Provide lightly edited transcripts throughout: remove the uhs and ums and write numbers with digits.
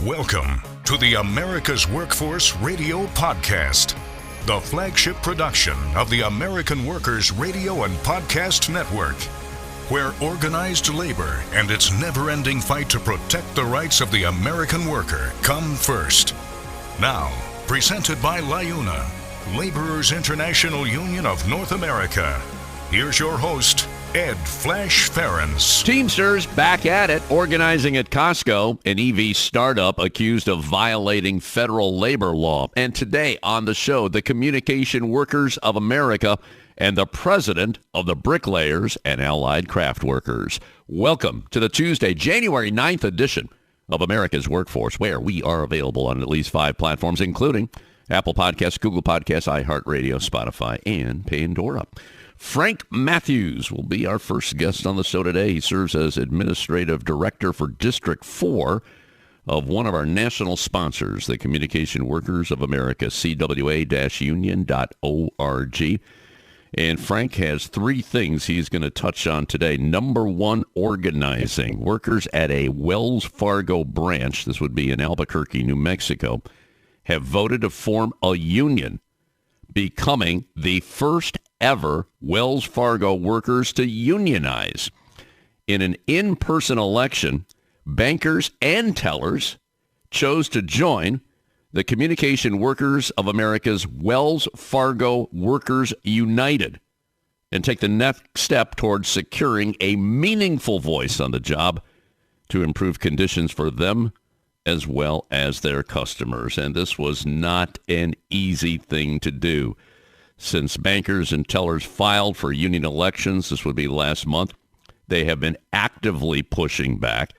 Welcome to the America's Workforce Radio Podcast, the flagship production of the American Workers Radio and Podcast Network, where organized labor and its never-ending fight to protect the rights of the American worker come first. Now, presented by LiUNA, Laborers International Union of North America. Here's your host, Ed Flash Ferenc. Teamsters back at it, organizing at Costco, an EV startup accused of violating federal labor law. And today on the show, the Communication Workers of America and the president of the Bricklayers and Allied Craft Workers. Welcome to the Tuesday, January 9th edition of America's Workforce, where we are available on at least 5 platforms, including Apple Podcasts, Google Podcasts, iHeartRadio, Spotify, and Pandora. Ferenc Mathews will be our first guest on the show today. He serves as Administrative Director for District 4 of one of our national sponsors, the Communication Workers of America, CWA-union.org. And Ferenc has 3 things he's going to touch on today. Number 1, organizing. Workers at a Wells Fargo branch, this would be in Albuquerque, New Mexico, have voted to form a union, becoming the first ever Wells Fargo workers to unionize. In an in-person election, bankers and tellers chose to join the Communication Workers of America's Wells Fargo Workers United and take the next step towards securing a meaningful voice on the job to improve conditions for them as well as their customers. And this was not an easy thing to do. Since bankers and tellers filed for union elections, this would be last month, they have been actively pushing back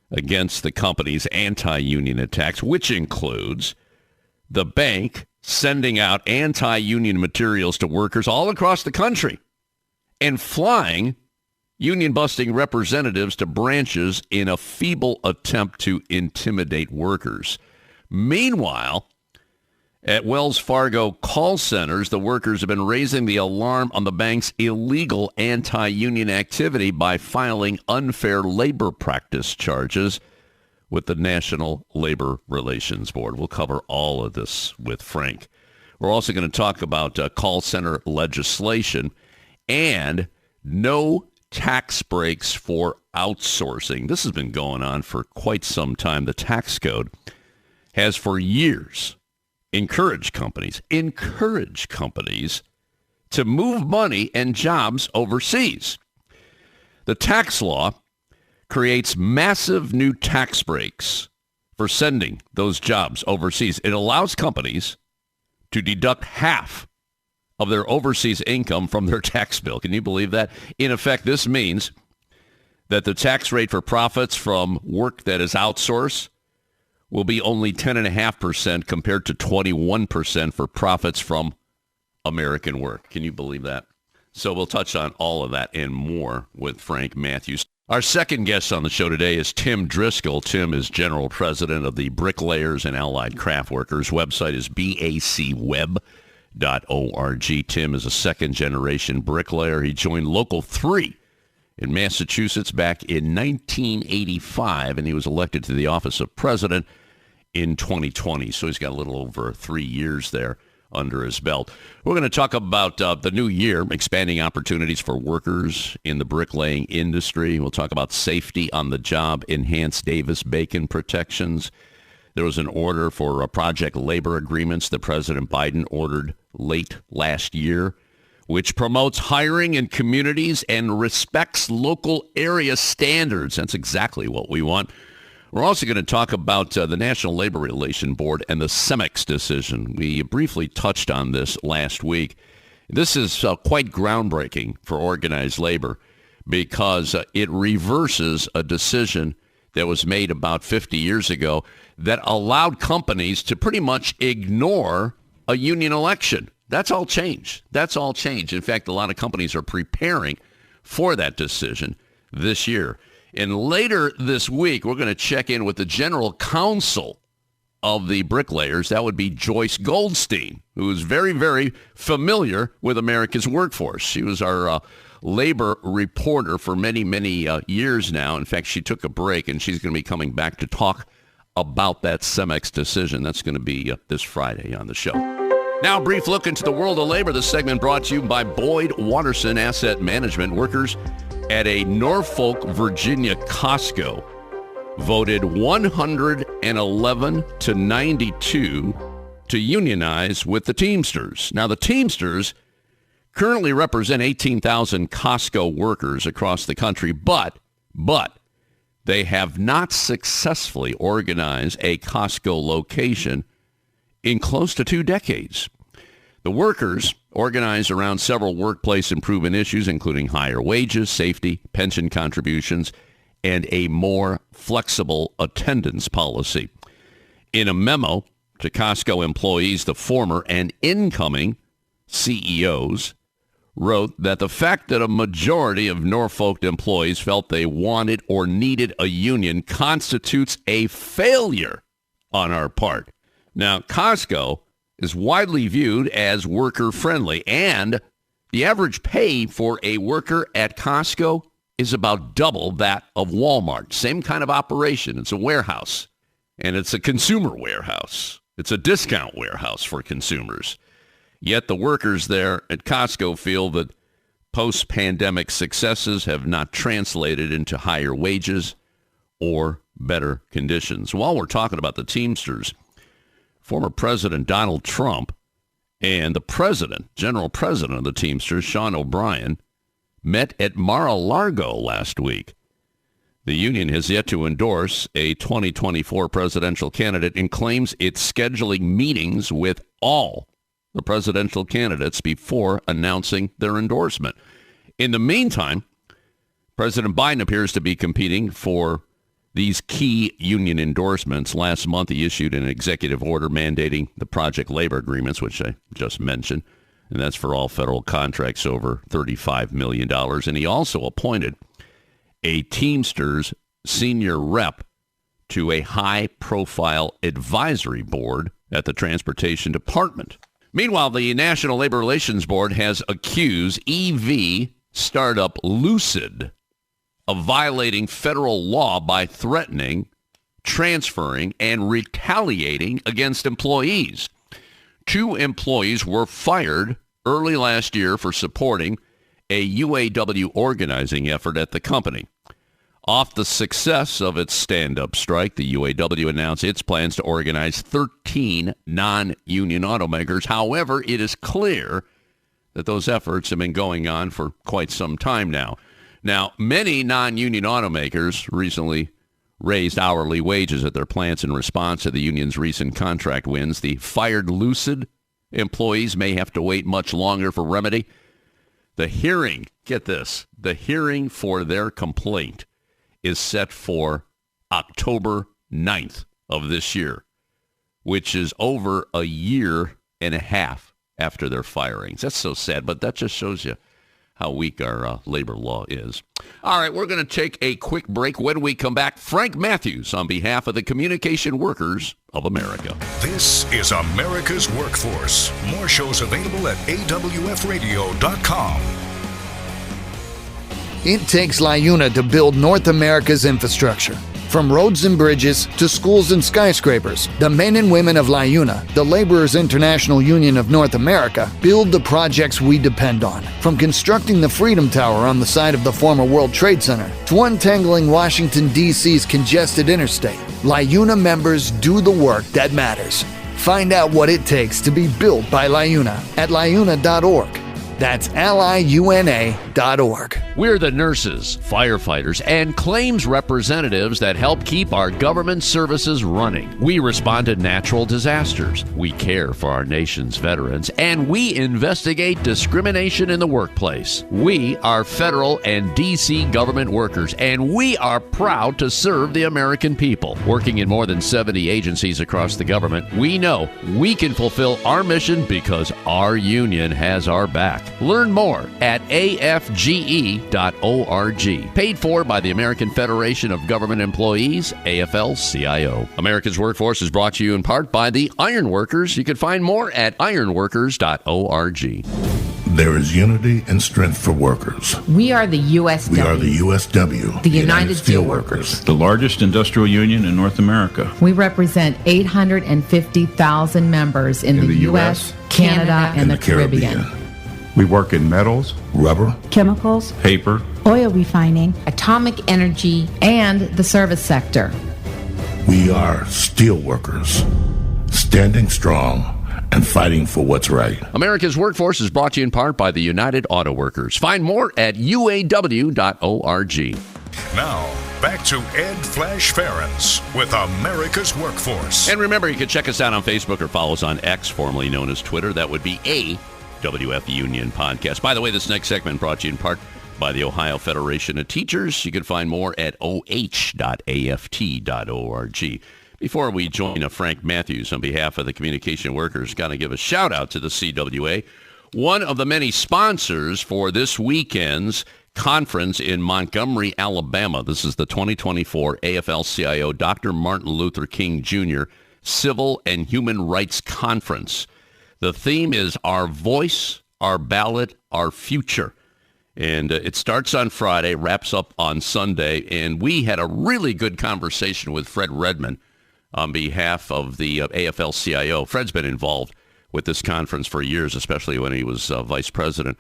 against the company's anti-union attacks, which includes the bank sending out anti-union materials to workers all across the country and flying union-busting representatives to branches in a feeble attempt to intimidate workers. Meanwhile, at Wells Fargo call centers, the workers have been raising the alarm on the bank's illegal anti-union activity by filing unfair labor practice charges with the National Labor Relations Board. We'll cover all of this with Ferenc. We're also going to talk about call center legislation and no tax breaks for outsourcing. This has been going on for quite some time. The tax code has for years encouraged companies to move money and jobs overseas. The tax law creates massive new tax breaks for sending those jobs overseas. It allows companies to deduct half of their overseas income from their tax bill. Can you believe that? In effect, this means that the tax rate for profits from work that is outsourced will be only 10.5% compared to 21% for profits from American work. Can you believe that? So we'll touch on all of that and more with Ferenc Mathews. Our second guest on the show today is Tim Driscoll. Tim is General President of the Bricklayers and Allied Craft Workers. Website is bacweb.org. Tim is a second-generation bricklayer. He joined Local 3 in Massachusetts back in 1985, and he was elected to the office of president in 2020. So he's got a little over 3 years there under his belt. We're going to talk about the new year, expanding opportunities for workers in the bricklaying industry. We'll talk about safety on the job, enhanced Davis-Bacon protections. There was an order for project labor agreements that President Biden ordered late last year, which promotes hiring in communities and respects local area standards. That's exactly what we want. We're also going to talk about the National Labor Relations Board and the CEMEX decision. We briefly touched on this last week. This is quite groundbreaking for organized labor because it reverses a decision that was made about 50 years ago that allowed companies to pretty much ignore a union election. That's all changed. In fact, a lot of companies are preparing for that decision this year. And later this week, we're going to check in with the general counsel of the Bricklayers. That would be Joyce Goldstein, who is very, very familiar with America's workforce. She was our labor reporter for many, many years now. In fact, she took a break, and she's going to be coming back to talk about that CEMEX decision. That's going to be this Friday on the show. Now, a brief look into the world of labor. This segment brought to you by Boyd Watterson Asset Management. Workers at a Norfolk, Virginia Costco voted 111 to 92 to unionize with the Teamsters. Now, the Teamsters currently represent 18,000 Costco workers across the country, but they have not successfully organized a Costco location in close to 2 decades. The workers organized around several workplace improvement issues, including higher wages, safety, pension contributions, and a more flexible attendance policy. In a memo to Costco employees, the former and incoming CEOs wrote that the fact that a majority of Norfolk employees felt they wanted or needed a union constitutes a failure on our part. Now, Costco is widely viewed as worker-friendly, and the average pay for a worker at Costco is about double that of Walmart. Same kind of operation. It's a warehouse, and it's a consumer warehouse. It's a discount warehouse for consumers. Yet the workers there at Costco feel that post-pandemic successes have not translated into higher wages or better conditions. While we're talking about the Teamsters, former President Donald Trump and the general president of the Teamsters, Sean O'Brien, met at Mar-a-Lago last week. The union has yet to endorse a 2024 presidential candidate and claims it's scheduling meetings with all the presidential candidates before announcing their endorsement. In the meantime, President Biden appears to be competing for these key union endorsements. Last month, he issued an executive order mandating the project labor agreements, which I just mentioned, and that's for all federal contracts over $35 million. And he also appointed a Teamsters senior rep to a high-profile advisory board at the Transportation Department. Meanwhile, the National Labor Relations Board has accused EV startup Lucid of violating federal law by threatening, transferring, and retaliating against employees. 2 employees were fired early last year for supporting a UAW organizing effort at the company. Off the success of its stand-up strike, the UAW announced its plans to organize 13 non-union automakers. However, it is clear that those efforts have been going on for quite some time now. Now, many non-union automakers recently raised hourly wages at their plants in response to the union's recent contract wins. The fired Lucid employees may have to wait much longer for remedy. The hearing, get this, the hearing for their complaint is set for October 9th of this year, which is over a year and a half after their firings. That's so sad, but that just shows you how weak our labor law is. All right, we're going to take a quick break. When we come back, Frank Mathews on behalf of the Communication Workers of America. This is America's Workforce. More shows available at awfradio.com. It takes LiUNA to build North America's infrastructure. From roads and bridges to schools and skyscrapers, the men and women of LiUNA, the Laborers International Union of North America, build the projects we depend on. From constructing the Freedom Tower on the site of the former World Trade Center to untangling Washington, D.C.'s congested interstate, LiUNA members do the work that matters. Find out what it takes to be built by LiUNA at liuna.org. That's LiUNA.org. We're the nurses, firefighters, and claims representatives that help keep our government services running. We respond to natural disasters. We care for our nation's veterans, and we investigate discrimination in the workplace. We are federal and D.C. government workers, and we are proud to serve the American people. Working in more than 70 agencies across the government, we know we can fulfill our mission because our union has our back. Learn more at afge.org. Paid for by the American Federation of Government Employees, AFL-CIO. America's Workforce is brought to you in part by the Iron Workers. You can find more at ironworkers.org. There is unity and strength for workers. We are the USW. We are the USW, the United Steelworkers. The largest industrial union in North America. We represent 850,000 members in the U.S., Canada, and the Caribbean. We work in metals, rubber, chemicals, paper, oil refining, atomic energy, and the service sector. We are steelworkers, standing strong and fighting for what's right. America's Workforce is brought to you in part by the United Auto Workers. Find more at uaw.org. Now, back to Ed Flash Ferenc with America's Workforce. And remember, you can check us out on Facebook or follow us on X, formerly known as Twitter. That would be a WF Union podcast. By the way, this next segment brought to you in part by the Ohio Federation of Teachers. You can find more at oh.aft.org. Before we join Ferenc Mathews on behalf of the communication workers, got to give a shout out to the CWA, one of the many sponsors for this weekend's conference in Montgomery, Alabama. This is the 2024 AFL-CIO Dr. Martin Luther King Jr. Civil and Human Rights Conference. The theme is Our Voice, Our Ballot, Our Future. And it starts on Friday, wraps up on Sunday. And we had a really good conversation with Fred Redmond on behalf of the AFL-CIO. Fred's been involved with this conference for years, especially when he was vice president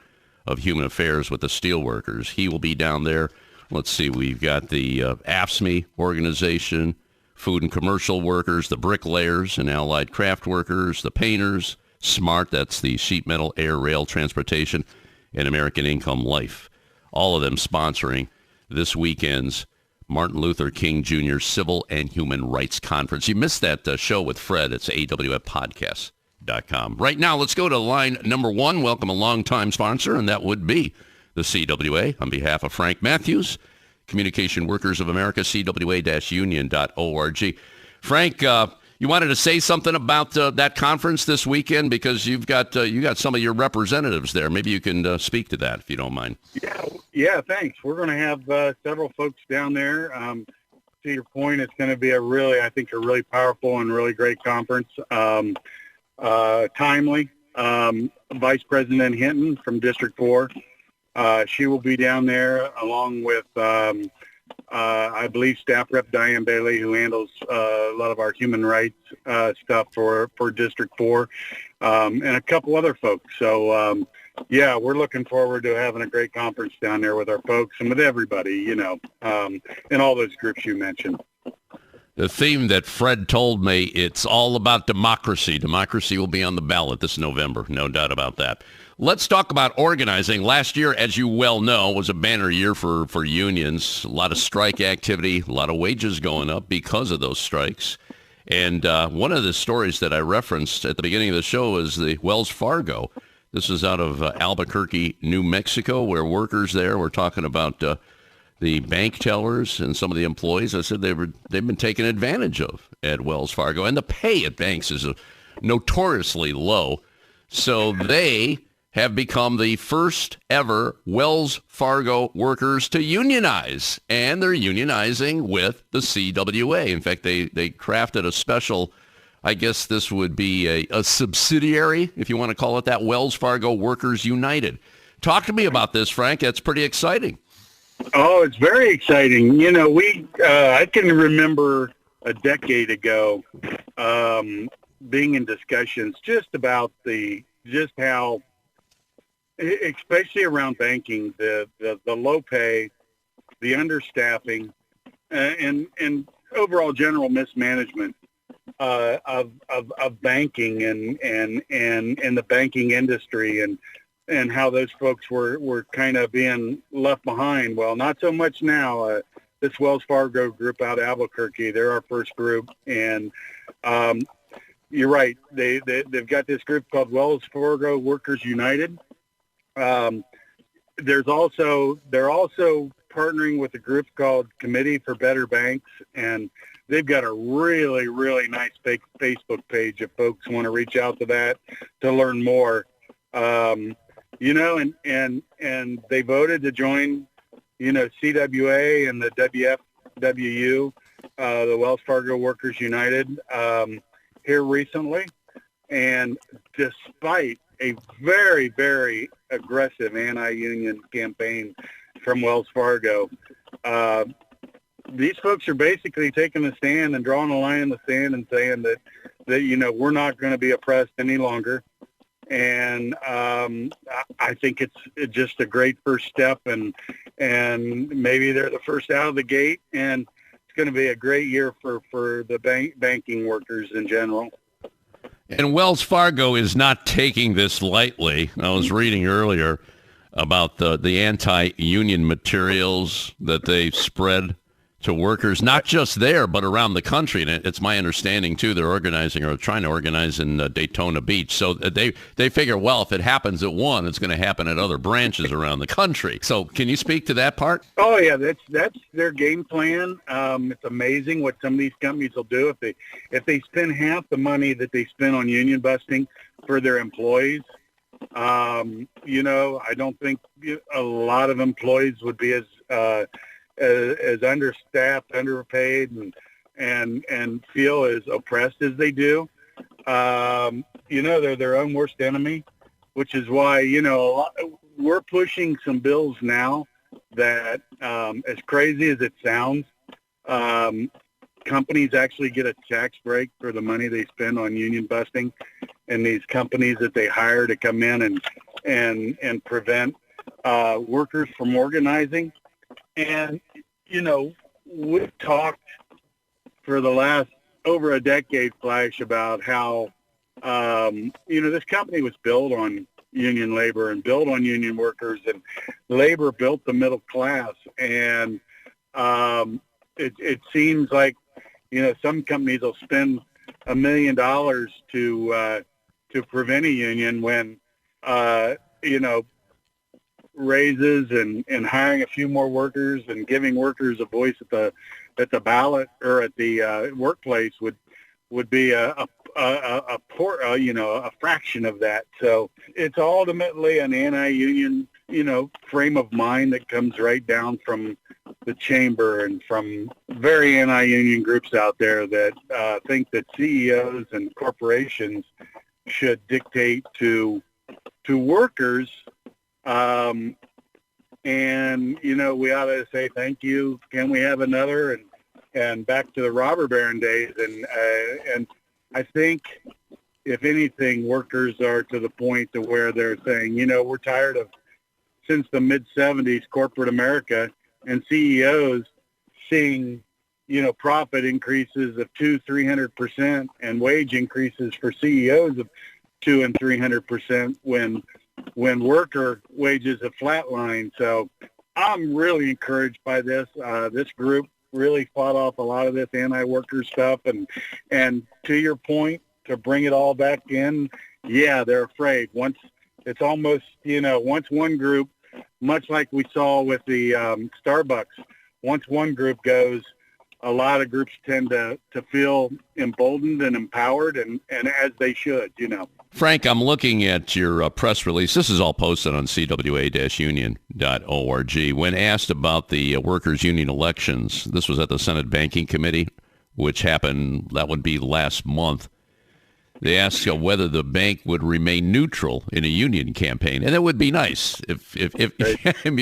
of human affairs with the steelworkers. He will be down there. Let's see, we've got the AFSCME organization, food and commercial workers, the bricklayers and allied craft workers, the painters, SMART, that's the sheet metal, air, rail, transportation, and American Income Life. All of them sponsoring this weekend's Martin Luther King Jr. Civil and Human Rights Conference. You missed that show with Fred. It's awfpodcast.com. Right now, let's go to line number one. Welcome a longtime sponsor, and that would be the CWA. On behalf of Ferenc Mathews, Communication Workers of America, CWA-union.org. Ferenc, you wanted to say something about that conference this weekend because you got some of your representatives there. Maybe you can speak to that if you don't mind. Yeah, thanks. We're going to have several folks down there. To your point, it's going to be a really powerful and really great conference. Timely. Vice President Hinton from District 4. She will be down there along with I believe Staff Rep Diane Bailey, who handles a lot of our human rights stuff for District 4, and a couple other folks. So, we're looking forward to having a great conference down there with our folks and with everybody, and all those groups you mentioned. The theme that Fred told me, it's all about democracy. Democracy will be on the ballot this November, no doubt about that. Let's talk about organizing. Last year, as you well know, was a banner year for unions. A lot of strike activity, a lot of wages going up because of those strikes. And one of the stories that I referenced at the beginning of the show is the Wells Fargo. This is out of Albuquerque, New Mexico, where workers there were talking about the bank tellers and some of the employees. I said they've been taken advantage of at Wells Fargo. And the pay at banks is notoriously low. So they have become the first ever Wells Fargo workers to unionize. And they're unionizing with the CWA. In fact, they crafted a special, I guess this would be a subsidiary, if you want to call it that, Wells Fargo Workers United. Talk to me about this, Ferenc. That's pretty exciting. Oh, it's very exciting. I can remember a decade ago being in discussions just about how, especially around banking, the low pay, the understaffing, and overall general mismanagement of banking and the banking industry, and how those folks were kind of being left behind. Well, not so much now. This Wells Fargo group out of Albuquerque, they're our first group, and you're right. They've got this group called Wells Fargo Workers United. They're also partnering with a group called Committee for Better Banks, and they've got a really, really nice Facebook page if folks want to reach out to that to learn more. And they voted to join, CWA and the WFWU, the Wells Fargo Workers United, here recently. And despite a very, very aggressive anti-union campaign from Wells Fargo. These folks are basically taking a stand and drawing a line in the sand and saying that we're not going to be oppressed any longer. And I think it's just a great first step, and maybe they're the first out of the gate, and it's going to be a great year for the banking workers in general. And Wells Fargo is not taking this lightly. I was reading earlier about the anti-union materials that they spread to workers, not just there, but around the country. And it's my understanding, too, they're organizing or trying to organize in Daytona Beach. So they figure, well, if it happens at one, it's going to happen at other branches around the country. So can you speak to that part? Oh, yeah, that's their game plan. It's amazing what some of these companies will do if they spend half the money that they spend on union busting for their employees. I don't think a lot of employees would be as understaffed, underpaid, and feel as oppressed as they do. They're their own worst enemy, which is why, we're pushing some bills now that, as crazy as it sounds, companies actually get a tax break for the money they spend on union busting, and these companies that they hire to come in and prevent workers from organizing. And, we've talked for the last over a decade, Flash, about how, this company was built on union labor and built on union workers, and labor built the middle class. And it seems like, some companies will spend $1 million to prevent a union when, raises and hiring a few more workers and giving workers a voice at the ballot or at the workplace would be a fraction of that. So it's ultimately an anti-union, frame of mind that comes right down from the chamber and from very anti-union groups out there that think that CEOs and corporations should dictate to workers. We ought to say, thank you. Can we have another? And back to the robber baron days. And I think, if anything, workers are to the point to where they're saying, we're tired of, since the mid-'70s, corporate America and CEOs seeing, profit increases of 200-300% and wage increases for CEOs of 200% and 300% when worker wages have flatlined. So I'm really encouraged by this. This group really fought off a lot of this anti-worker stuff. And to your point, to bring it all back in, yeah, they're afraid. Once it's almost, once one group, much like we saw with the Starbucks, once one group goes, a lot of groups tend to feel emboldened and empowered, and as they should, Frank, I'm looking at your press release. This is all posted on CWA-union.org. When asked about the workers' union elections, this was at the Senate Banking Committee, which happened, that would be last month. They asked whether the bank would remain neutral in a union campaign, and it would be nice if it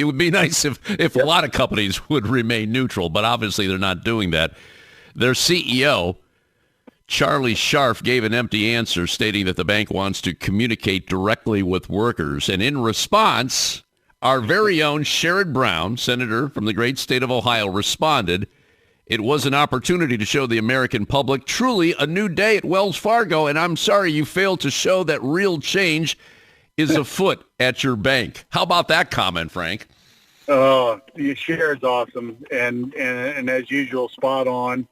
would be nice if a lot of companies would remain neutral, but obviously they're not doing that. Their CEO, Charlie Scharf, gave an empty answer, stating that the bank wants to communicate directly with workers. And in response, our very own Sherrod Brown, senator from the great state of Ohio, responded, "It was an opportunity to show the American public truly a new day at Wells Fargo, and I'm sorry you failed to show that real change is afoot at your bank." How about that comment, Frank? Oh, Sherrod's awesome, and as usual, spot on.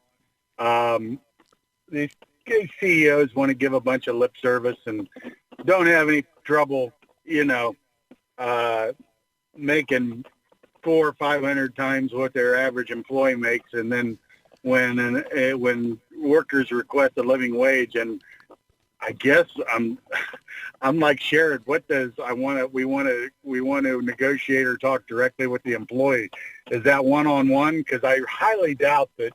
These CEOs want to give a bunch of lip service and don't have any trouble, making 400 or 500 times what their average employee makes, and then when workers request a living wage, and I guess I'm like Sherrod. What does we want to negotiate or talk directly with the employee? Is that one-on-one? Because I highly doubt that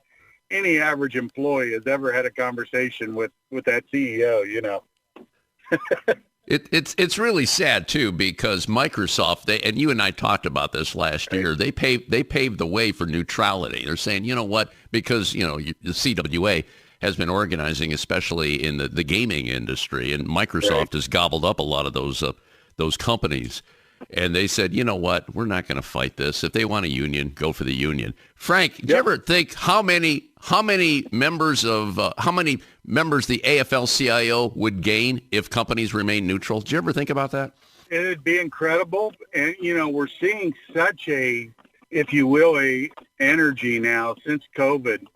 any average employee has ever had a conversation with that CEO. It's really sad too, because Microsoft, and you and I talked about this last year, they paved the way for neutrality. They're saying, you know what, because the CWA has been organizing, especially in the gaming industry, and Microsoft has gobbled up a lot of those companies. And they said, you know what, we're not going to fight this. If they want a union, go for the union. Frank, do you ever think how many members the AFL-CIO would gain if companies remain neutral? Did you ever think about that? It'd be incredible. And, we're seeing such a energy now since COVID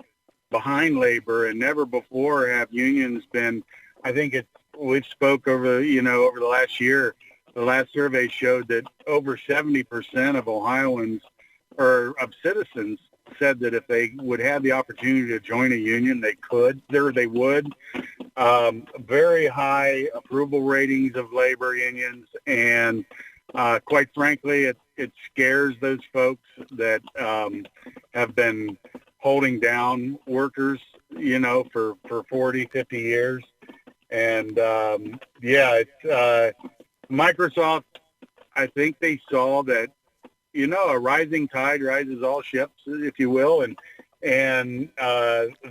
behind labor, and never before have unions been, I think we've spoke over the last year. The last survey showed that over 70% of Ohioans or of citizens said that if they would have the opportunity to join a union, they would. Very high approval ratings of labor unions, and quite frankly, it scares those folks that have been holding down workers, for 40, 50 years. And Microsoft, I think they saw that, a rising tide rises all ships, if you will, and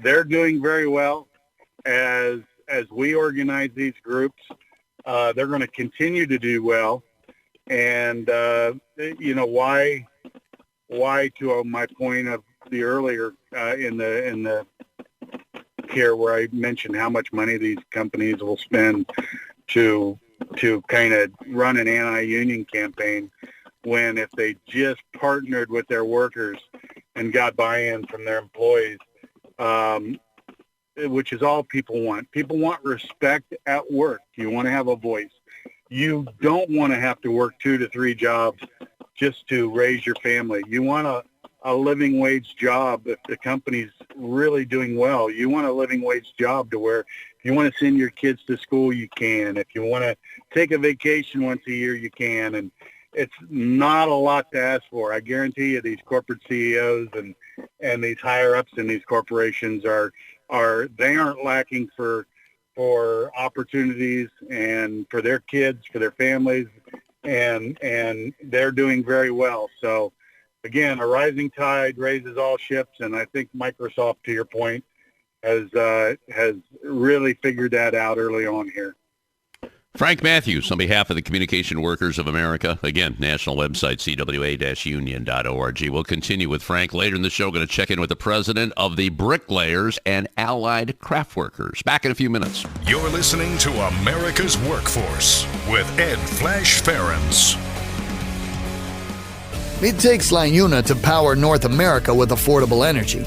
they're doing very well as we organize these groups. They're going to continue to do well, and why to my point of the earlier in the here where I mentioned how much money these companies will spend to kind of run an anti-union campaign, when if they just partnered with their workers and got buy-in from their employees, which is all people want. People want respect at work. You want to have a voice. You don't want to have to work 2 to 3 jobs just to raise your family. You want a living wage job if the company's really doing well. You want a living wage job to where if you want to send your kids to school, you can. If you want to take a vacation once a year, you can. And it's not a lot to ask for. I guarantee you these corporate CEOs and these higher ups in these corporations they aren't lacking for opportunities and for their kids, for their families, and they're doing very well. So again, a rising tide raises all ships, and I think Microsoft, to your point, has really figured that out early on here. Frank Mathews, on behalf of the Communication Workers of America. Again, national website, CWA-union.org. We'll continue with Frank later in the show. Going to check in with the president of the Bricklayers and Allied Craft Workers. Back in a few minutes. You're listening to America's Workforce with Ed Flash Ferenc. It takes LiUNA to power North America with affordable energy.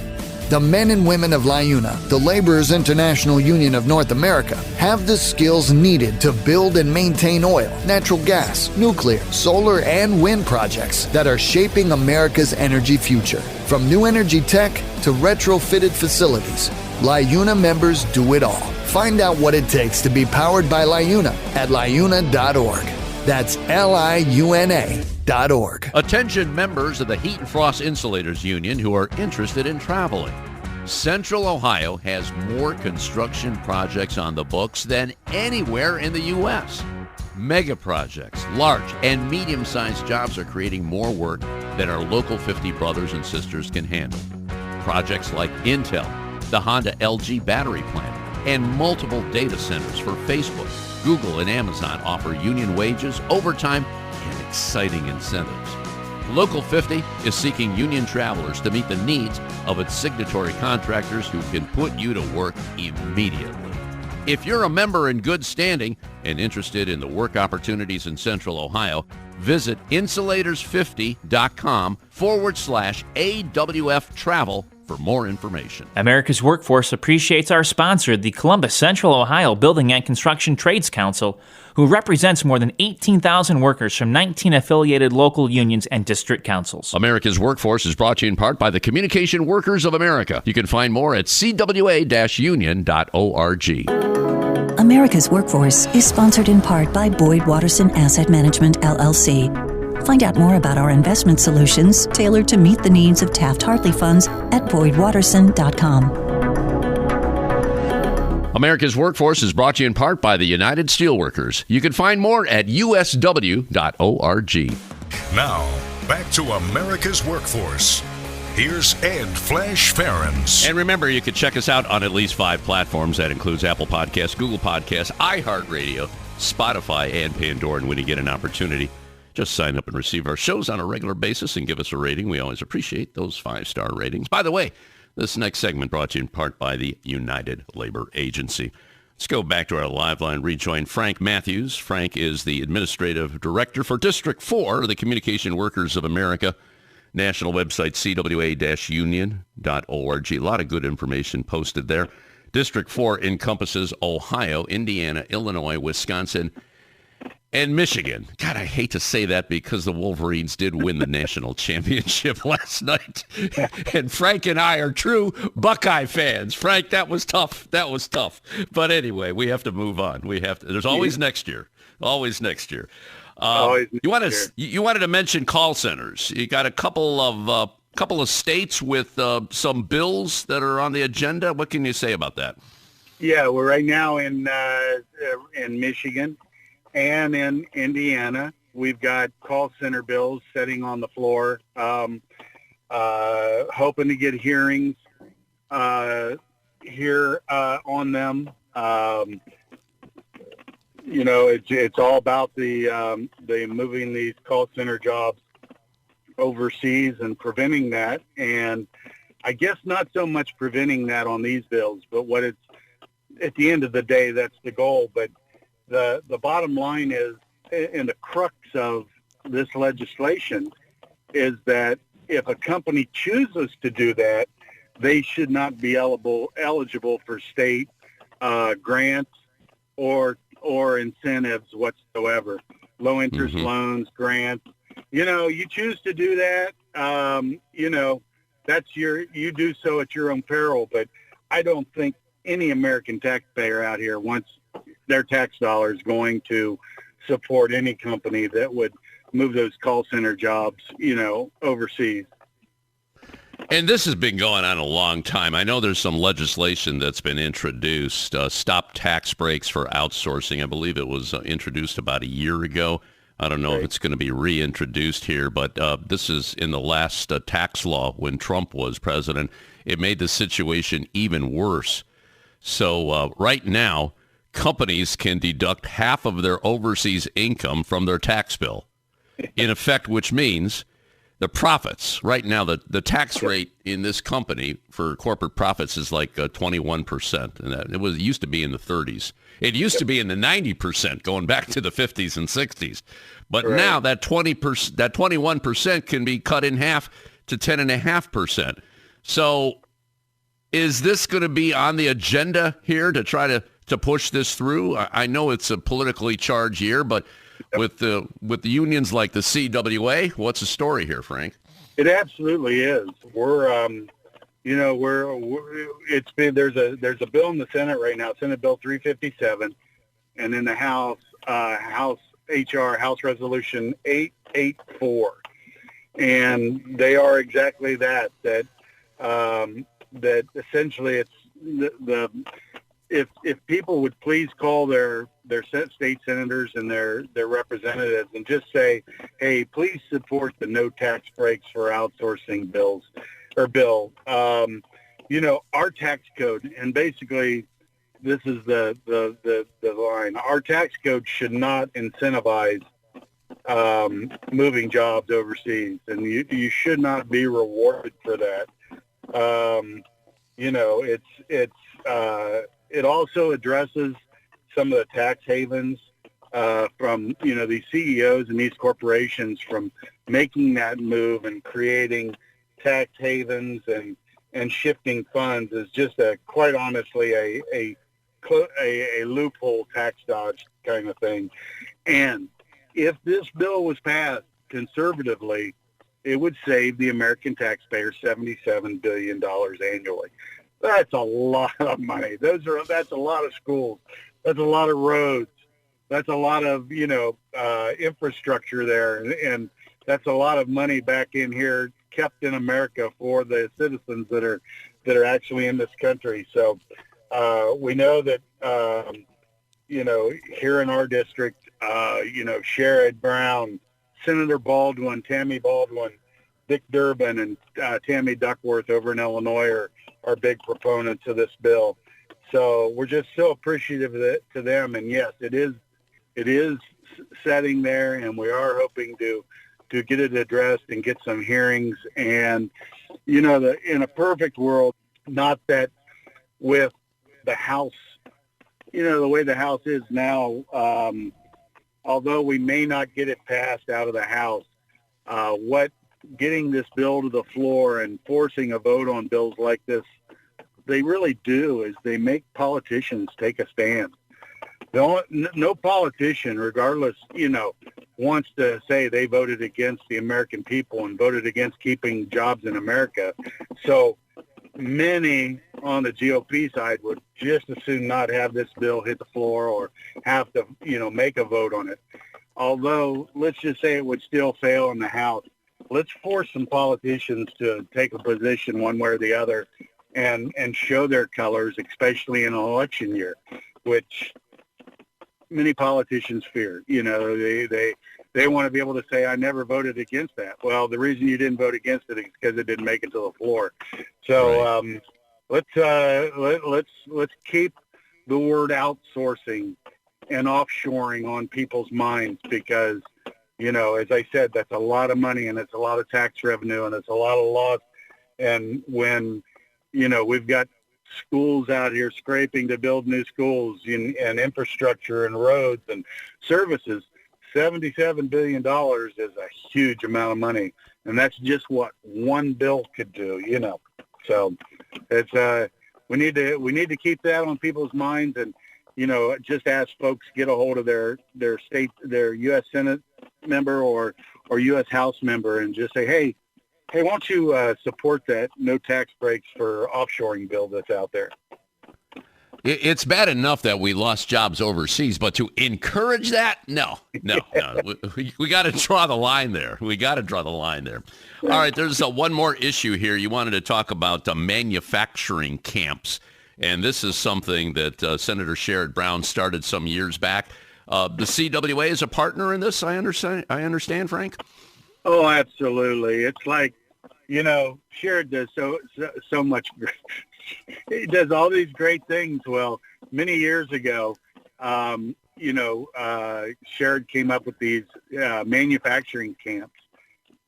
The men and women of LiUNA, the Laborers International Union of North America, have the skills needed to build and maintain oil, natural gas, nuclear, solar, and wind projects that are shaping America's energy future. From new energy tech to retrofitted facilities, LiUNA members do it all. Find out what it takes to be powered by LiUNA at LiUNA.org. That's LiUNA.org. Attention members of the Heat and Frost Insulators Union who are interested in traveling. Central Ohio has more construction projects on the books than anywhere in the U.S. Mega projects, large and medium-sized jobs are creating more work than our local 50 brothers and sisters can handle. Projects like Intel, the Honda LG battery plant, and multiple data centers for Facebook, Google, and Amazon offer union wages, overtime, and exciting incentives. Local 50 is seeking union travelers to meet the needs of its signatory contractors who can put you to work immediately. If you're a member in good standing and interested in the work opportunities in Central Ohio, visit insulators50.com/AWF travel for more information. America's Workforce appreciates our sponsor, the Columbus Central Ohio Building and Construction Trades Council, who represents more than 18,000 workers from 19 affiliated local unions and district councils. America's Workforce is brought to you in part by the Communication Workers of America. You can find more at CWA-union.org. America's Workforce is sponsored in part by Boyd Watterson Asset Management, LLC. Find out more about our investment solutions tailored to meet the needs of Taft-Hartley funds at boydwatterson.com. America's Workforce is brought to you in part by the United Steelworkers. You can find more at usw.org. Now, back to America's Workforce. Here's Ed Flash Ferenc. And remember, you can check us out on at least 5 platforms. That includes Apple Podcasts, Google Podcasts, iHeartRadio, Spotify, and Pandora. And when you get an opportunity, just sign up and receive our shows on a regular basis and give us a rating. We always appreciate those 5-star ratings. By the way, this next segment brought to you in part by the United Labor Agency. Let's go back to our live line, rejoin Ferenc Mathews. Ferenc is the Administrative Director for District 4 of the Communication Workers of America. National website, CWA-union.org. A lot of good information posted there. District 4 encompasses Ohio, Indiana, Illinois, Wisconsin, and Michigan. God, I hate to say that because the Wolverines did win the national championship last night. And Ferenc and I are true Buckeye fans. Ferenc, that was tough. That was tough. But anyway, we have to move on. There's always next year. Always next year. You wanted to mention call centers. You got a couple of states with some bills that are on the agenda. What can you say about that? Yeah, we're right now in Michigan and in Indiana. We've got call center bills sitting on the floor, hoping to get hearings here on them. It's all about the moving these call center jobs overseas and preventing that. And I guess not so much preventing that on these bills, but what it's at the end of the day, that's the goal. But the bottom line is, and the crux of this legislation is that if a company chooses to do that, they should not be eligible for state grants or incentives whatsoever. Low interest loans, grants. You choose to do that. That's you do so at your own peril. But I don't think any American taxpayer out here wants their tax dollars going to support any company that would move those call center jobs, overseas. And this has been going on a long time. I know there's some legislation that's been introduced, stop tax breaks for outsourcing. I believe it was introduced about a year ago. I don't know if it's going to be reintroduced here, but this is in the last tax law when Trump was president. It made the situation even worse. So right now, companies can deduct half of their overseas income from their tax bill, in effect, which means the profits. Right now, the tax rate in this company for corporate profits is like 21%. And it used to be in the 30s. It used to be in the 90%, going back to the 50s and 60s. But now that 21% can be cut in half to 10.5%. So is this going to be on the agenda here to try to push this through? I know it's a politically charged year, but with the unions like the CWA, what's the story here, Ferenc? It absolutely is. There's a bill in the Senate right now, Senate Bill 357, and in the House Resolution 884, and they are exactly that essentially it's if people would please call their state senators and their representatives and just say, hey, please support the no tax breaks for outsourcing bill. Our tax code, and basically this is the line, our tax code should not incentivize moving jobs overseas, and you should not be rewarded for that. It also addresses some of the tax havens from, these CEOs and these corporations from making that move and creating tax havens and shifting funds is just quite honestly a loophole tax dodge kind of thing. And if this bill was passed conservatively, it would save the American taxpayer $77 billion annually. That's a lot of money. That's a lot of schools. That's a lot of roads. That's a lot of, infrastructure there. And that's a lot of money back in here kept in America for the citizens that are actually in this country. So We know that, here in our district, Sherrod Brown, Senator Baldwin, Tammy Baldwin, Dick Durbin, and Tammy Duckworth over in Illinois are big proponents of this bill. So we're just so appreciative of it to them. And yes, it is setting there, and we are hoping to get it addressed and get some hearings. And, in a perfect world, not that with the House, the way the House is now, although we may not get it passed out of the House, what getting this bill to the floor and forcing a vote on bills like this, they really do is they make politicians take a stand. No politician, regardless, wants to say they voted against the American people and voted against keeping jobs in America. So many on the GOP side would just as soon not have this bill hit the floor or have to, make a vote on it. Although, let's just say it would still fail in the House. Let's force some politicians to take a position one way or the other and show their colors, especially in an election year, which many politicians fear. They want to be able to say, I never voted against that. Well, the reason you didn't vote against it is because it didn't make it to the floor. So let's keep the word outsourcing and offshoring on people's minds because, as I said, that's a lot of money and it's a lot of tax revenue and it's a lot of loss. And when, we've got schools out here scraping to build new schools and infrastructure and roads and services, $77 billion is a huge amount of money. And that's just what one bill could do, So it's we need to keep that on people's minds and, just ask folks get a hold of their U.S. Senate member or U.S. House member and just say, hey, why don't you support that no tax breaks for offshoring bill that's out there? It's bad enough that we lost jobs overseas, but to encourage that? No. We got to draw the line there. All right, there's one more issue here. You wanted to talk about manufacturing camps, and this is something that Senator Sherrod Brown started some years back. The CWA is a partner in this, I understand, Ferenc? Oh, absolutely. It's like, Sherrod does so much great. He does all these great things. Well, many years ago, Sherrod came up with these manufacturing camps,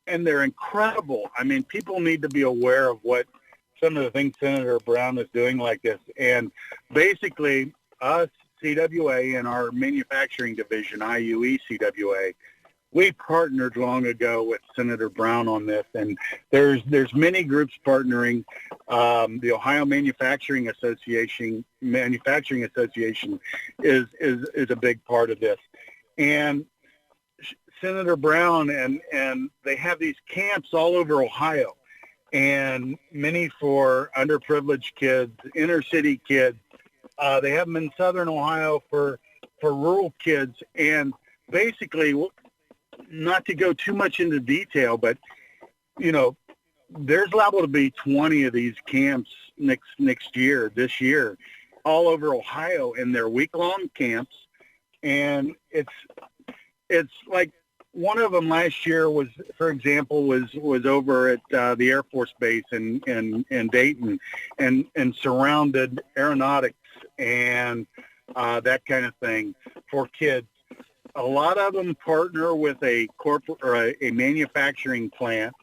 and they're incredible. I mean, people need to be aware of what some of the things Senator Brown is doing like this. And basically, us, CWA, and our manufacturing division, IUE CWA, we partnered long ago with Senator Brown on this, and there's many groups partnering. The Ohio Manufacturing Association is a big part of this, and Senator Brown and they have these camps all over Ohio, and many for underprivileged kids, inner city kids. They have them in Southern Ohio for rural kids, and basically, not to go too much into detail, but, there's liable to be 20 of these camps this year, all over Ohio, and they're week-long camps. And it's like one of them last year was, for example, was over at the Air Force Base in Dayton and surrounded aeronautics and that kind of thing for kids. A lot of them partner with a corporate or a manufacturing plant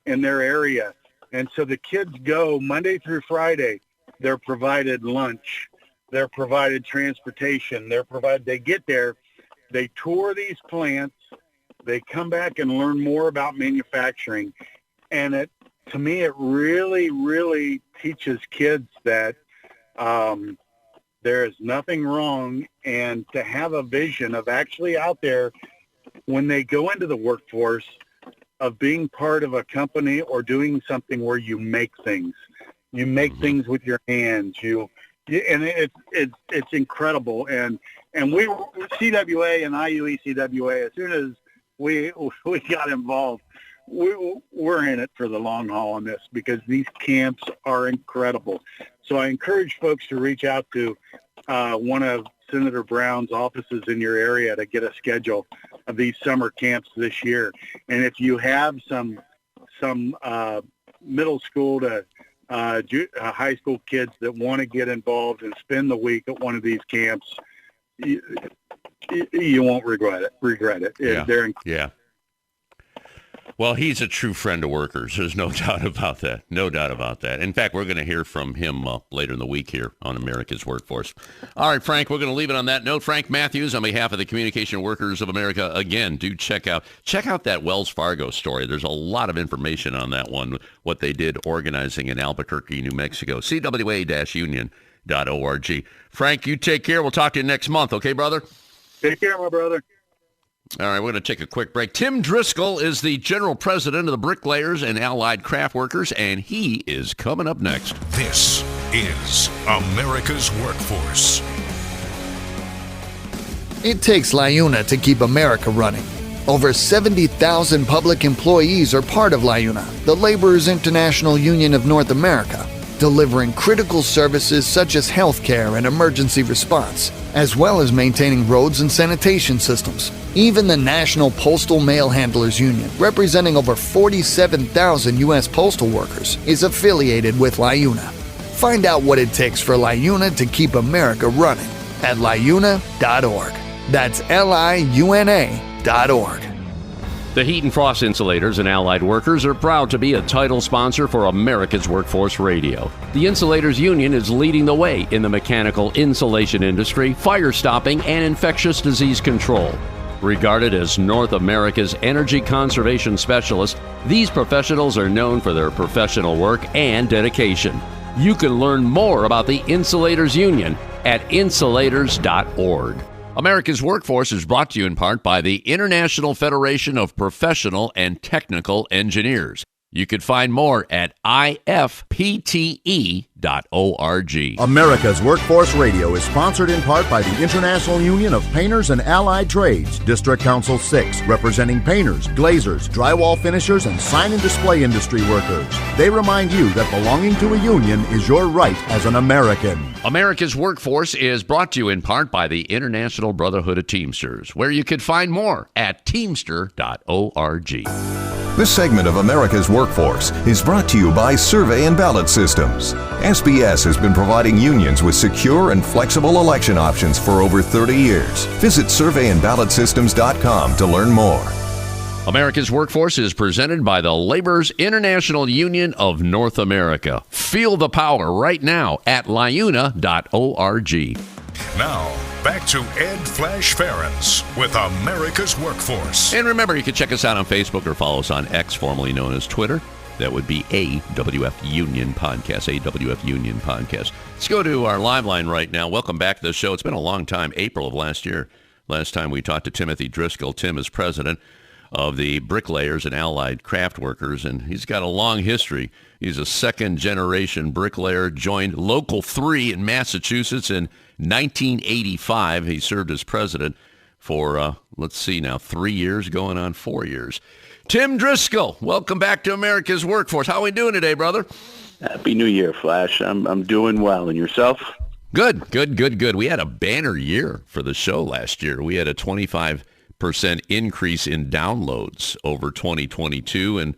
in their area. And so the kids go Monday through Friday. They're provided lunch. They're provided transportation. They get there. They tour these plants. They come back and learn more about manufacturing. And to me, it really, really teaches kids that there is nothing wrong, and to have a vision of actually out there when they go into the workforce of being part of a company or doing something where you make things. You make things with your hands. And it's incredible. And we CWA and IUE CWA, as soon as we got involved, we're in it for the long haul on this because these camps are incredible. So I encourage folks to reach out to one of Senator Brown's offices in your area to get a schedule of these summer camps this year. And if you have some middle school to high school kids that want to get involved and spend the week at one of these camps, you won't regret it. Yeah. Well, he's a true friend of workers. There's no doubt about that. No doubt about that. In fact, we're going to hear from him later in the week here on America's Workforce. All right, Frank, we're going to leave it on that note. Frank Mathews, on behalf of the Communication Workers of America, again, do check out that Wells Fargo story. There's a lot of information on that one, what they did organizing in Albuquerque, New Mexico. CWA-union.org. Frank, you take care. We'll talk to you next month. Okay, brother? Take care, my brother. All right, we're going to take a quick break. Tim Driscoll is the general president of the Bricklayers and Allied Craft Workers, and he is coming up next. This is America's Workforce. It takes LiUNA to keep America running. Over 70,000 public employees are part of LiUNA, the Laborers International Union of North America, delivering critical services such as healthcare and emergency response, as well as maintaining roads and sanitation systems. Even the National Postal Mail Handlers Union, representing over 47,000 U.S. postal workers, is affiliated with LiUNA. Find out what it takes for LiUNA to keep America running at LiUNA.org. That's LiUNA.org. The Heat and Frost Insulators and Allied Workers are proud to be a title sponsor for America's Workforce Radio. The Insulators Union is leading the way in the mechanical insulation industry, fire stopping, and infectious disease control. Regarded as North America's energy conservation specialists, these professionals are known for their professional work and dedication. You can learn more about the Insulators Union at insulators.org. America's Workforce is brought to you in part by the International Federation of Professional and Technical Engineers. You can find more at ifpte.org. America's Workforce Radio is sponsored in part by the International Union of Painters and Allied Trades, District Council 6, representing painters, glazers, drywall finishers, and sign and display industry workers. They remind you that belonging to a union is your right as an American. America's Workforce is brought to you in part by the International Brotherhood of Teamsters, where you can find more at teamster.org. This segment of America's Workforce is brought to you by Survey and Ballot Systems. SBS has been providing unions with secure and flexible election options for over 30 years. Visit surveyandballotsystems.com to learn more. America's Workforce is presented by the Laborers International Union of North America. Feel the power right now at LiUNA.org. Now, back to Ed Flash Ferenc with America's Workforce. And remember, you can check us out on Facebook or follow us on X, formerly known as Twitter. That would be AWF Union Podcast, AWF Union Podcast. Let's go to our live line right now. Welcome back to the show. It's been a long time, April of last year. Last time we talked to Timothy Driscoll. Tim is president of the Bricklayers and Allied Craft Workers, and he's got a long history. He's a second-generation bricklayer, joined Local 3 in Massachusetts in 1985. He served as president for, 3 years, going on 4 years. Tim Driscoll, welcome back to America's Workforce. How are we doing today, brother? Happy New Year, Flash. I'm doing well. And yourself? Good. We had a banner year for the show last year. We had a 25% increase in downloads over 2022, and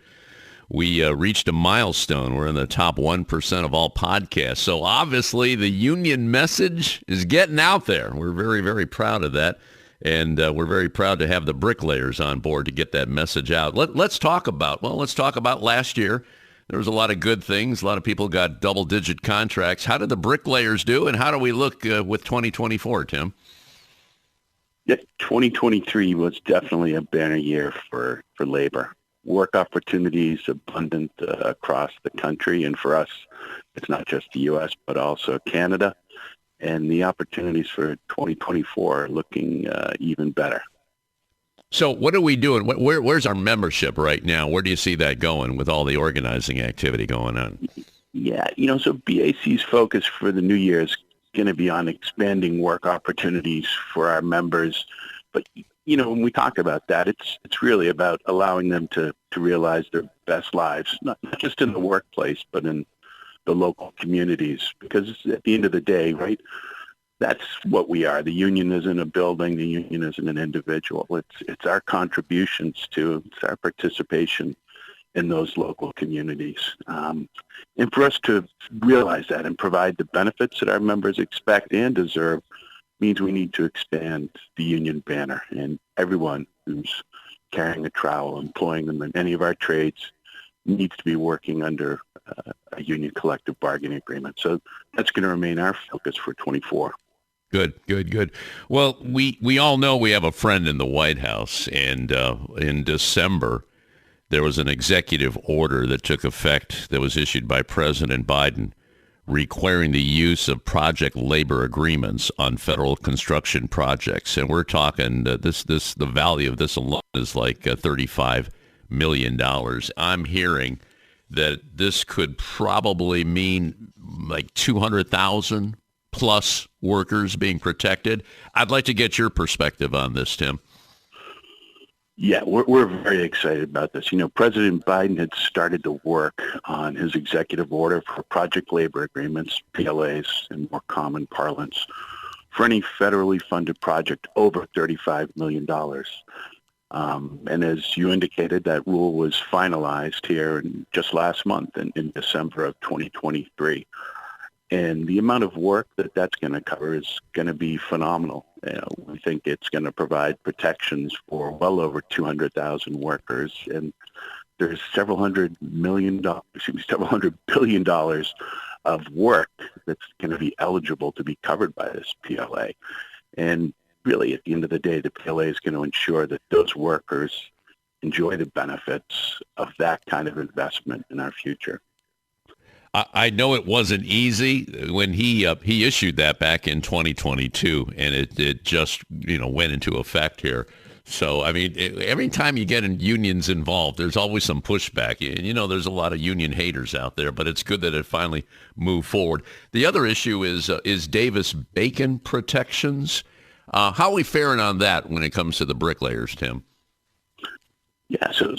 we reached a milestone. We're in the top 1% of all podcasts. So obviously the union message is getting out there. We're very, very proud of that. And we're very proud to have the Bricklayers on board to get that message out. Let's talk about last year. There was a lot of good things. A lot of people got double-digit contracts. How did the Bricklayers do, and how do we look with 2024, Tim? Yeah, 2023 was definitely a banner year for labor. Work opportunities abundant across the country, and for us, it's not just the U.S., but also Canada. And the opportunities for 2024 are looking even better. So what are we doing? Where's our membership right now? Where do you see that going with all the organizing activity going on? Yeah, so BAC's focus for the new year is going to be on expanding work opportunities for our members. But, when we talk about that, it's really about allowing them to realize their best lives, not just in the workplace, but in the local communities, because at the end of the day, right, that's what we are. The union isn't a building. The union isn't an individual. It's our contributions to, it's our participation in those local communities. And for us to realize that and provide the benefits that our members expect and deserve means we need to expand the union banner, and everyone who's carrying a trowel, employing them in any of our trades, needs to be working under a union collective bargaining agreement. So that's going to remain our focus for 24. Good. Well, we all know we have a friend in the White House, and in December, there was an executive order that took effect that was issued by President Biden requiring the use of project labor agreements on federal construction projects. And we're talking the value of this alone is like $35 million. I'm hearing that this could probably mean like 200,000 plus workers being protected. I'd like to get your perspective on this, Tim. Yeah, we're very excited about this. President Biden had started to work on his executive order for project labor agreements, PLAs, in more common parlance, for any federally funded project over $35 million. And as you indicated, that rule was finalized here just last month in December of 2023. And the amount of work that's going to cover is going to be phenomenal. We think it's going to provide protections for well over 200,000 workers, and there's several hundred billion dollars of work that's going to be eligible to be covered by this PLA. And really, at the end of the day, the PLA is going to ensure that those workers enjoy the benefits of that kind of investment in our future. I know it wasn't easy when he issued that back in 2022, and it just went into effect here. So I mean, every time you get unions involved, there's always some pushback. There's a lot of union haters out there, but it's good that it finally moved forward. The other issue is Davis-Bacon protections. How are we faring on that when it comes to the bricklayers, Tim? Yeah, so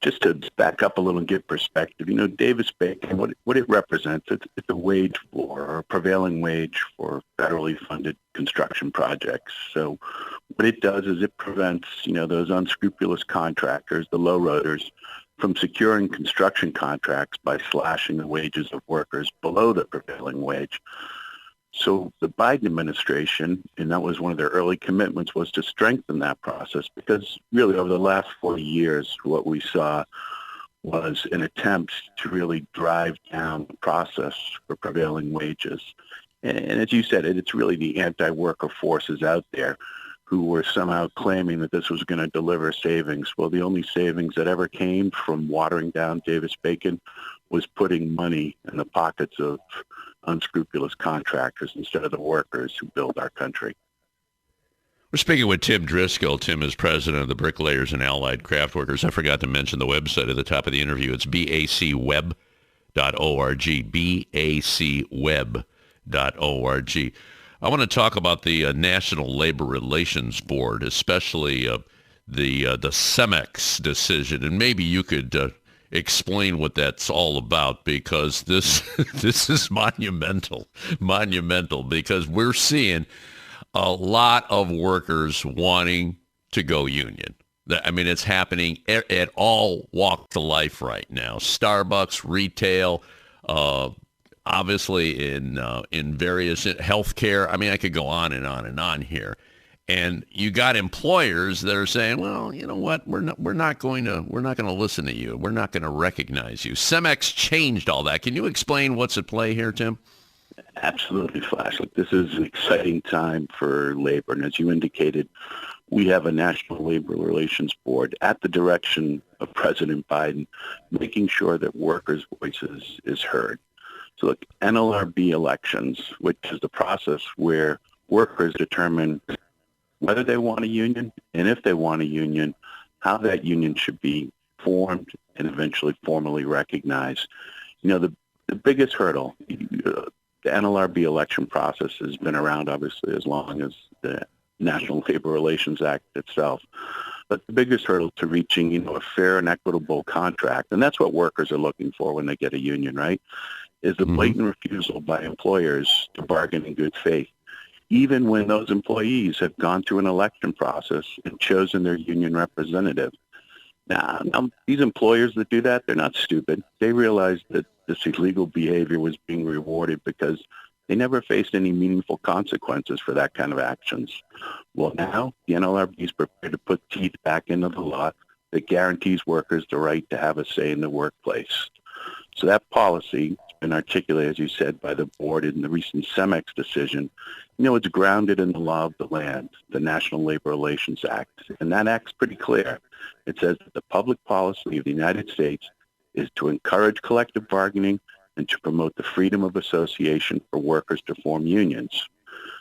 just to back up a little and give perspective, Davis-Bacon, what it represents, it's a wage floor or a prevailing wage for federally funded construction projects. So what it does is it prevents, those unscrupulous contractors, the low roaders, from securing construction contracts by slashing the wages of workers below the prevailing wage. So the Biden administration, and that was one of their early commitments, was to strengthen that process, because really over the last 40 years, what we saw was an attempt to really drive down the process for prevailing wages. And as you said, it's really the anti-worker forces out there who were somehow claiming that this was going to deliver savings. Well, the only savings that ever came from watering down Davis-Bacon was putting money in the pockets of unscrupulous contractors instead of the workers who build our country. We're speaking with Tim Driscoll. Tim is president of the Bricklayers and Allied Craft Workers. I forgot to mention the website at the top of the interview. It's bacweb.org, bacweb.org. I want to talk about the National Labor Relations Board, especially the CEMEX decision, and maybe you could explain what that's all about, because this is monumental, because we're seeing a lot of workers wanting to go union. I mean, it's happening at all walks of life right now. Starbucks, retail, obviously in various healthcare. I mean, I could go on and on and on here. And you got employers that are saying, well, you know what, we're not going to listen to you. We're not going to recognize you. CEMEX changed all that. Can you explain what's at play here, Tim? Absolutely, Flash. Look, this is an exciting time for labor. And as you indicated, we have a National Labor Relations Board at the direction of President Biden, making sure that workers' voices is heard. So look, NLRB elections, which is the process where workers determine whether they want a union, and if they want a union, how that union should be formed and eventually formally recognized. The biggest hurdle, the NLRB election process has been around, obviously, as long as the National Labor Relations Act itself. But the biggest hurdle to reaching, a fair and equitable contract, and that's what workers are looking for when they get a union, right, is the blatant refusal by employers to bargain in good faith, even when those employees have gone through an election process and chosen their union representative. Now, these employers that do that, they're not stupid. They realize that this illegal behavior was being rewarded because they never faced any meaningful consequences for that kind of actions. Well, now the NLRB is prepared to put teeth back into the law that guarantees workers the right to have a say in the workplace. So that policy has been articulated, as you said, by the board in the recent CEMEX decision. It's grounded in the law of the land, the National Labor Relations Act. And that act's pretty clear. It says that the public policy of the United States is to encourage collective bargaining and to promote the freedom of association for workers to form unions.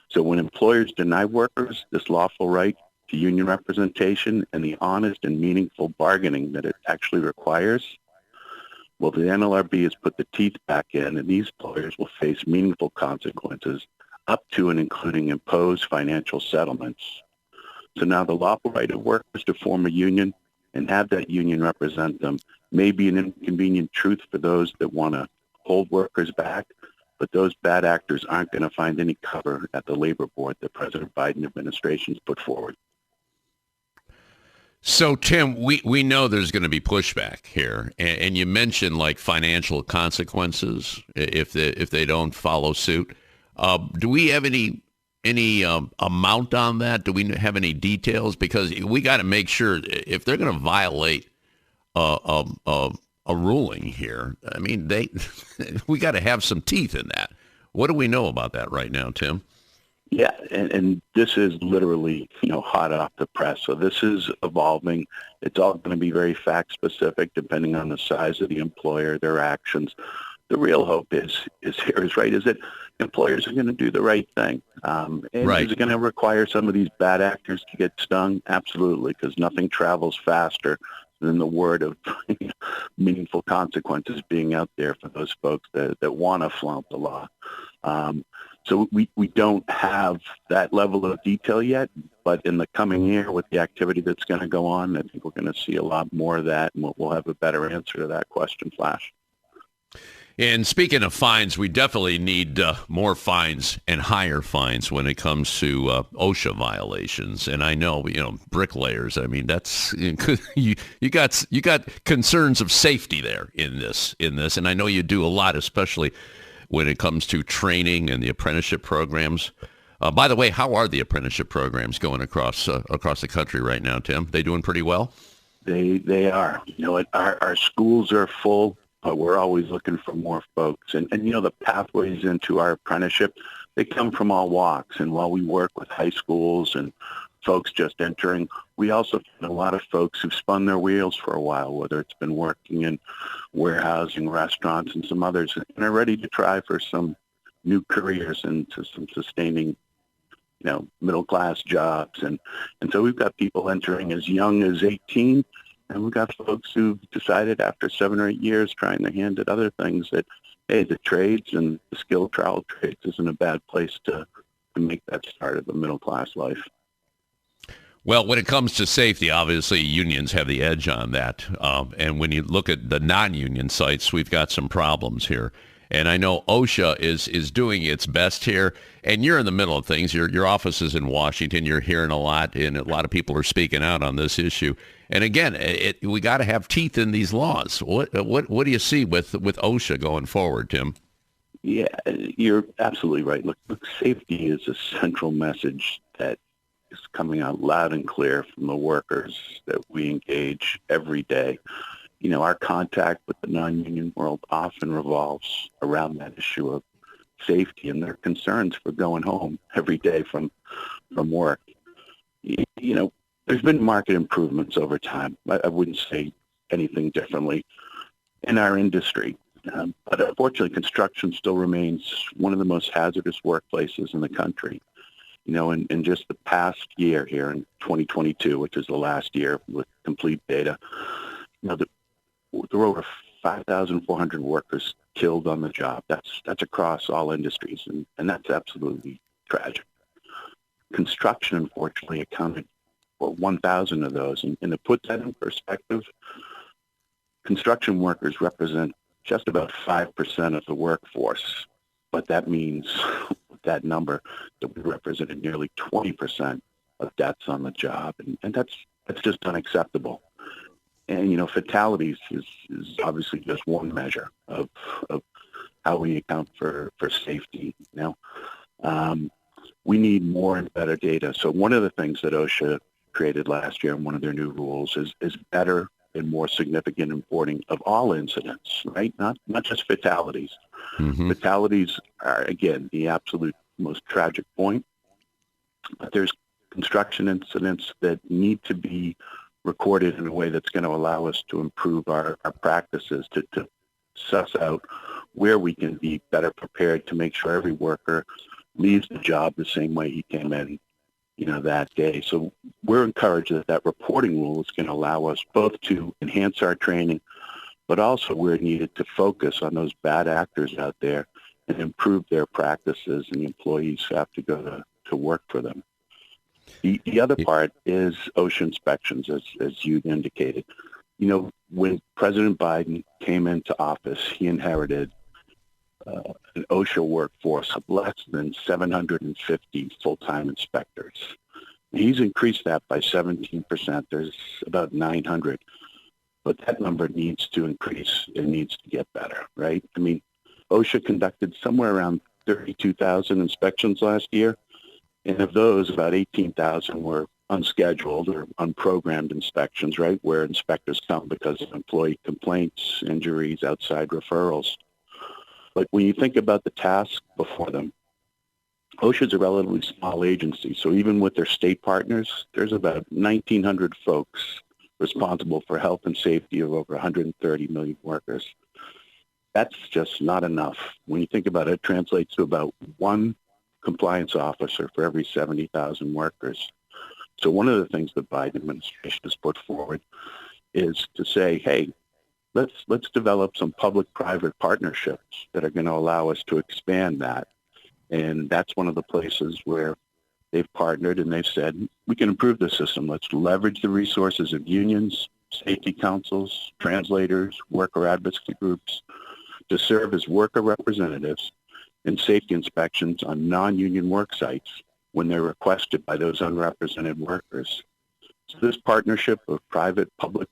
So when employers deny workers this lawful right to union representation and the honest and meaningful bargaining that it actually requires, well, the NLRB has put the teeth back in, and these employers will face meaningful consequences up to and including imposed financial settlements. So now the lawful right of workers to form a union and have that union represent them may be an inconvenient truth for those that want to hold workers back, but those bad actors aren't going to find any cover at the labor board that President Biden administration has put forward. So, Tim, we know there's going to be pushback here, and you mentioned like financial consequences if they don't follow suit. Do we have any amount on that? Do we have any details? Because we got to make sure if they're going to violate a ruling here, I mean, we got to have some teeth in that. What do we know about that right now, Tim? Yeah, and this is literally, hot off the press. So this is evolving. It's all going to be very fact-specific, depending on the size of the employer, their actions. The real hope is that employers are going to do the right thing. And is it going to require some of these bad actors to get stung? Absolutely, because nothing travels faster than the word of meaningful consequences being out there for those folks that want to flout the law. So we don't have that level of detail yet, but in the coming year with the activity that's going to go on, I think we're going to see a lot more of that, and we'll have a better answer to that question, Flash. And speaking of fines, we definitely need more fines and higher fines when it comes to OSHA violations. And I know, bricklayers, I mean, that's you got concerns of safety there in this. And I know you do a lot, especially when it comes to training and the apprenticeship programs. By the way, how are the apprenticeship programs going across the country right now, Tim? They doing pretty well? They are. Our schools are full, but we're always looking for more folks. And the pathways into our apprenticeship, they come from all walks. And while we work with high schools and folks just entering, we also find a lot of folks who've spun their wheels for a while, whether it's been working in warehousing, restaurants, and some others, and are ready to try for some new careers into some sustaining, middle-class jobs. And so we've got people entering as young as 18, and we've got folks who've decided after 7 or 8 years trying their hand at other things that, hey, the trades and the skilled trowel trades isn't a bad place to make that start of a middle-class life. Well, when it comes to safety, obviously unions have the edge on that. And when you look at the non-union sites, we've got some problems here. And I know OSHA is doing its best here. And you're in the middle of things. Your office is in Washington. You're hearing a lot, and a lot of people are speaking out on this issue. And again, we got to have teeth in these laws. What do you see with OSHA going forward, Tim? Yeah, you're absolutely right. Look, safety is a central message that is coming out loud and clear from the workers that we engage every day. Our contact with the non-union world often revolves around that issue of safety and their concerns for going home every day from work. There's been market improvements over time. I wouldn't say anything differently in our industry. But unfortunately, construction still remains one of the most hazardous workplaces in the country. In just the past year here in 2022, which is the last year with complete data, there were over 5,400 workers killed on the job. That's across all industries, and that's absolutely tragic. Construction, unfortunately, accounted for 1,000 of those. And to put that in perspective, construction workers represent just about 5% of the workforce. But that means that number that we represented nearly 20% of deaths on the job. And that's just unacceptable. And, fatalities is obviously just one measure of how we account for safety. We need more and better data. So one of the things that OSHA created last year in one of their new rules is better and more significant reporting of all incidents, right? Not just fatalities. Mm-hmm. Fatalities are, again, the absolute most tragic point. But there's construction incidents that need to be recorded in a way that's going to allow us to improve our practices, to suss out where we can be better prepared to make sure every worker leaves the job the same way he came in, that day. So we're encouraged that reporting rule is going to allow us both to enhance our training, but also we're needed to focus on those bad actors out there and improve their practices and the employees who have to go to work for them. The other part is OSHA inspections, as you indicated. When President Biden came into office, he inherited an OSHA workforce of less than 750 full-time inspectors. He's increased that by 17%. There's about 900. But that number needs to increase. It needs to get better, right? OSHA conducted somewhere around 32,000 inspections last year. And of those, about 18,000 were unscheduled or unprogrammed inspections, right, where inspectors come because of employee complaints, injuries, outside referrals. But when you think about the task before them, OSHA is a relatively small agency. So even with their state partners, there's about 1,900 folks responsible for health and safety of over 130 million workers. That's just not enough. When you think about it, it translates to about one compliance officer for every 70,000 workers. So one of the things the Biden administration has put forward is to say, hey, let's develop some public-private partnerships that are going to allow us to expand that. And that's one of the places where they've partnered and they've said, we can improve the system. Let's leverage the resources of unions, safety councils, translators, worker advocacy groups to serve as worker representatives in safety inspections on non-union work sites when they're requested by those unrepresented workers. So this partnership of private-public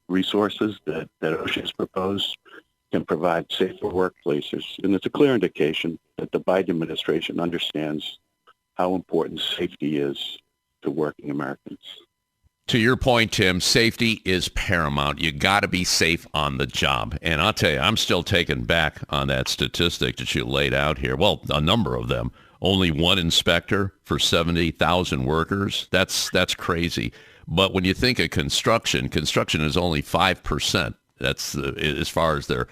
resources that OSHA has proposed can provide safer workplaces. And it's a clear indication that the Biden administration understands how important safety is to working Americans. To your point, Tim, safety is paramount. You got to be safe on the job. And I'll tell you, I'm still taken back on that statistic that you laid out here. Well, a number of them. Only one inspector for 70,000 workers. That's crazy. But when you think of construction is only 5%. That's as far as their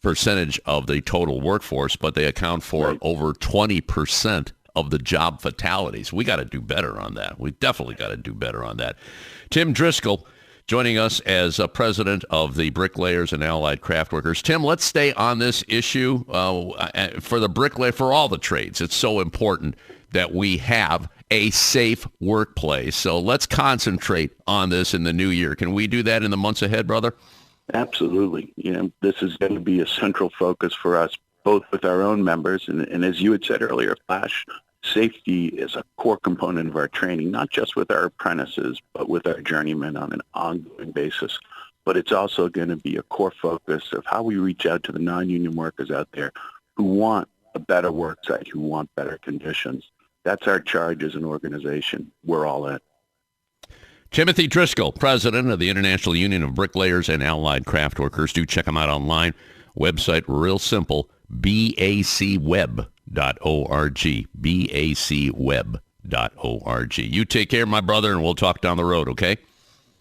percentage of the total workforce, but they account for over 20% of the job fatalities. We got to do better on that. We definitely got to do better on that. Tim Driscoll joining us as president of the Bricklayers and Allied Craft Workers. Tim, let's stay on this issue for the bricklayer, for all the trades. It's so important that we have a safe workplace. So let's concentrate on this in the new year. Can we do that in the months ahead, brother? Absolutely. This is going to be a central focus for us, both with our own members, and as you had said earlier, Flash, safety is a core component of our training, not just with our apprentices, but with our journeymen on an ongoing basis. But it's also going to be a core focus of how we reach out to the non-union workers out there who want a better work site, who want better conditions. That's our charge as an organization. We're all in. Timothy Driscoll, president of the International Union of Bricklayers and Allied Craft Workers. Do check them out online. Website real simple, bacweb.org, bacweb.org. You take care, my brother, and we'll talk down the road, okay?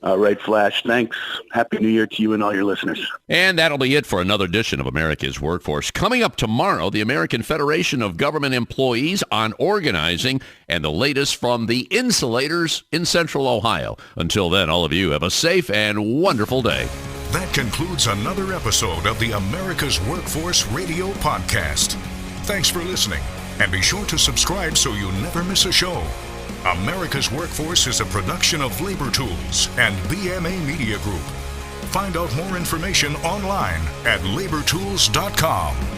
All right, Flash. Thanks. Happy New Year to you and all your listeners. And that'll be it for another edition of America's Workforce. Coming up tomorrow, the American Federation of Government Employees on organizing and the latest from the insulators in Central Ohio. Until then, all of you have a safe and wonderful day. That concludes another episode of the America's Workforce Radio Podcast. Thanks for listening, and be sure to subscribe so you never miss a show. America's Workforce is a production of Labor Tools and BMA Media Group. Find out more information online at labortools.com.